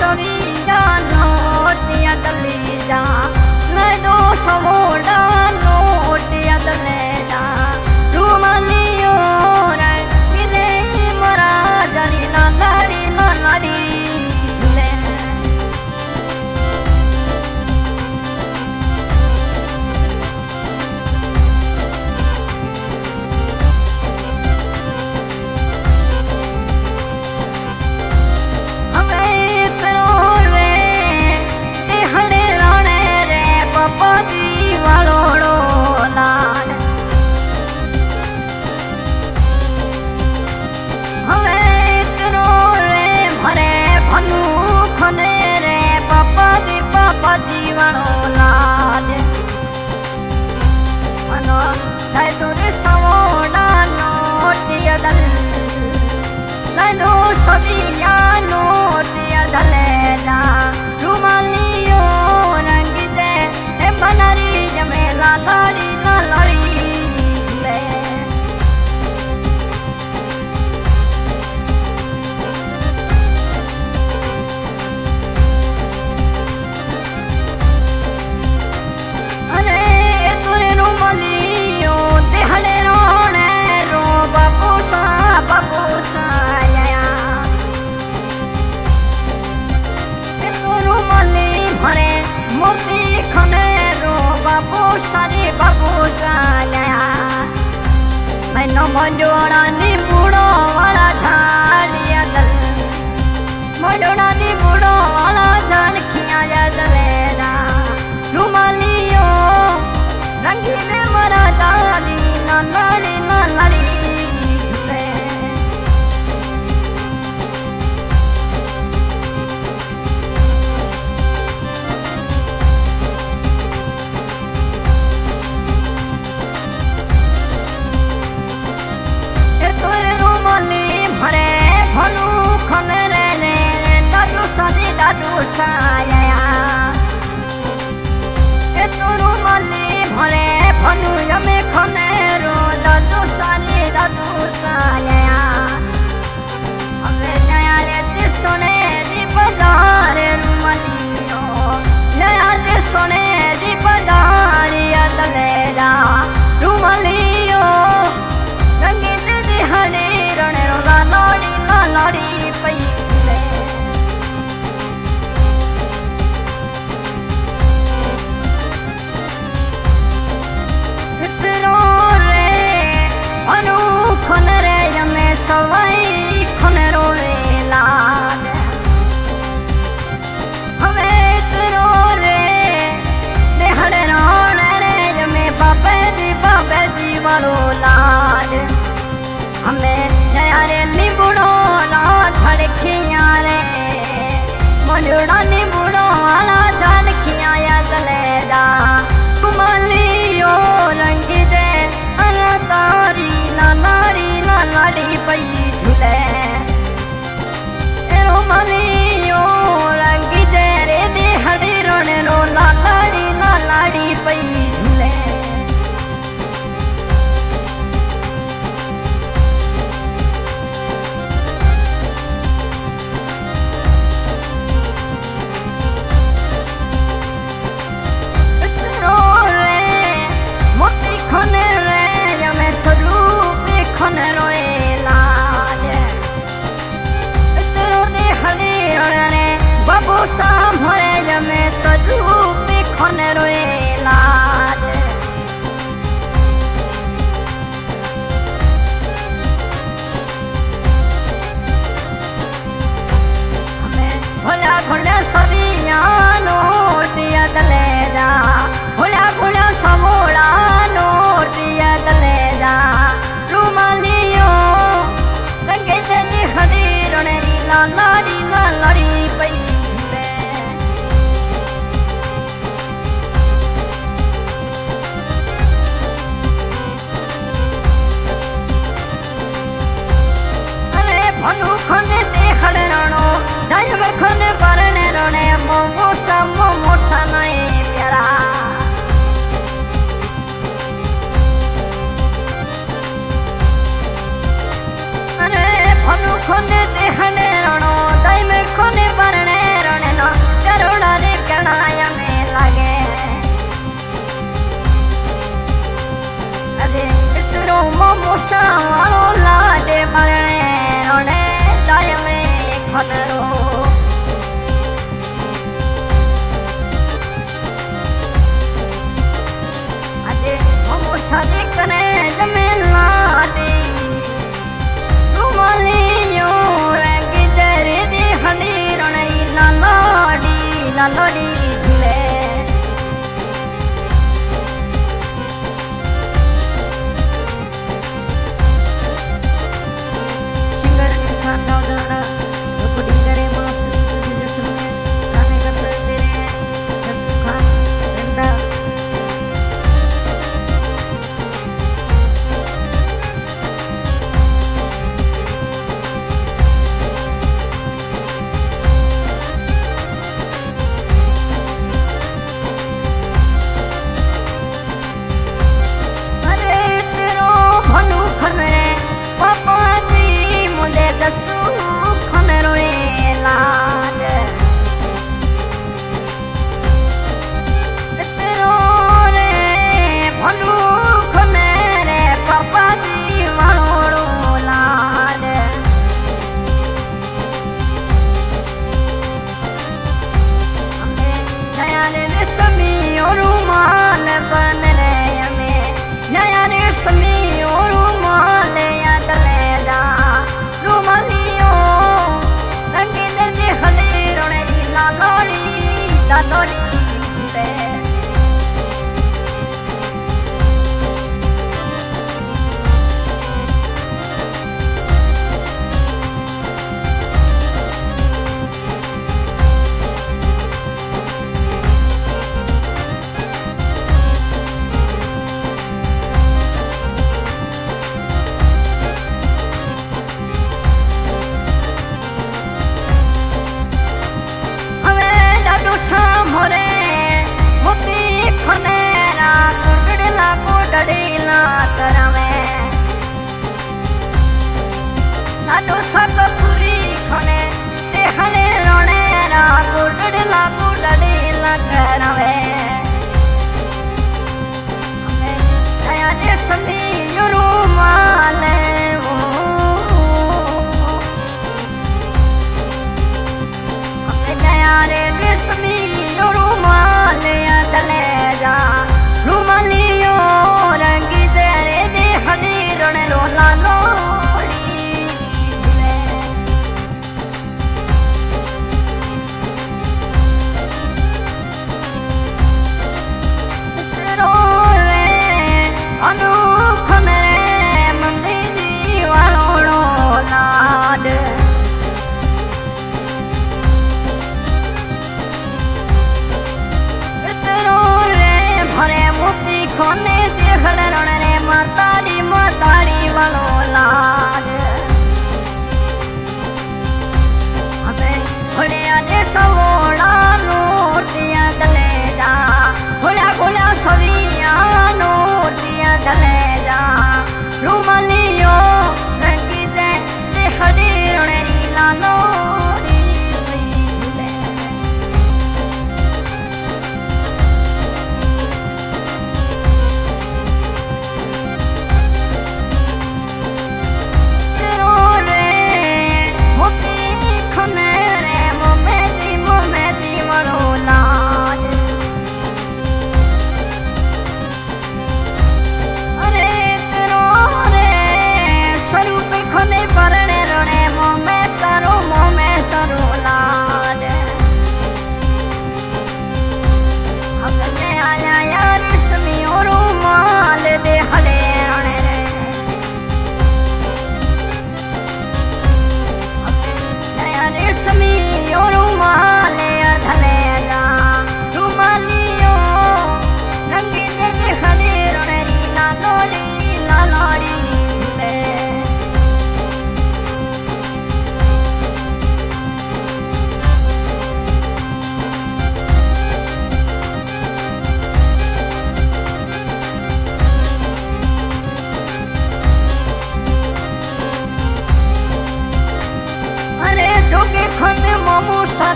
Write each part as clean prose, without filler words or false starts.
सविया नोटिया दले जा ले दो समोड़ा नोटिया दले जा रुमालियो रे किदे मरा जारी ना लाड़ी झूले जीवनो लाज मनो है तुरे समोड़ा नोटिया दल लैलो सबिया नोटिया दले जा रुमालियो रंग दे ए बनरी जमे लाड़ी ले मैनो मंडोड़ा नींबूड़ो वाला झाड़िया दल मंडोड़ा नींबूड़ो वाला झाड़किया जा दलेरा रुमालियो रंगीले मरा दाली ना लाड़ी झूले दादू साया ए तोरू मली भरे फनु यमे खने रो दादू साया हमें नया रे सोने दी बाजार रुमलियो नया दे सोने दी बाजार या दलेरा रुमलियो रंगी दी हरे रण रो लाड़ी पई सवाई खनरो रे लाड हमें करो रे देहड़े रोने रे जमे बाबे जी वालो लाड हमें नया रे निबुड़ो ना छड़खिया रे मंडोड़ा निबुड़ो वाला छड़खिया या दलेदा कुमालियो रंग दे अनतारी लाड़ी पई झूले रुमालियो रंग दे रे दे हरे रोने रो लाड़ी पई झूले रो रे ખનરો આજે હમો સારી કરે જમે લાડી રૂમાલીઓ રંગી દરે દે હડી રણરી લાલોડી ઝૂલે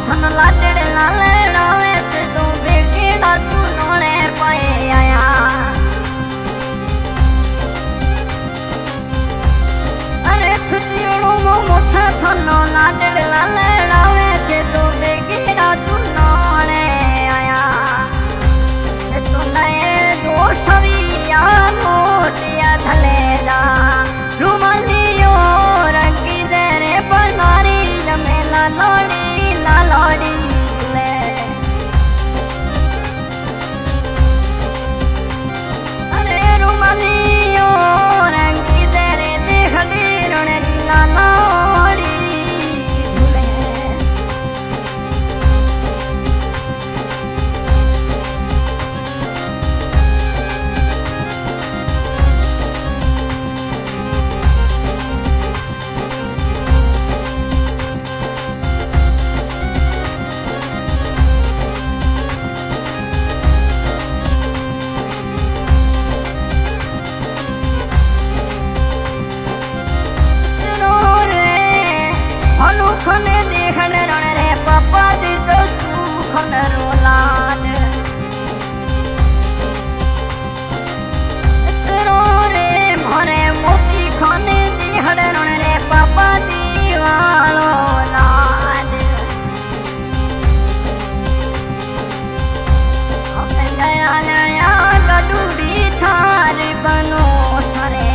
थन लाडड़ लालड़ावे तू बेकेड़ा तू नोने पाए आया अरे छुट्टियों मोमो साथनो लाडला लड़ावे थे तो बेगेड़ा तू नोने आया तो नए दो सविया मोटिया धलेगा रुमालियो रंगी तेरे बनारी जमे लालोड़ी ले अरे रुमालियो रंगी तेरे देखली रोने लालोड़ी झूले खने देखने रण रे पापा दी तो सुखन रोलान तेरो रे मोरे मोती खने देखने रण रे पापा दी वालो लाड अपने गया गडूरी थार बनो सरे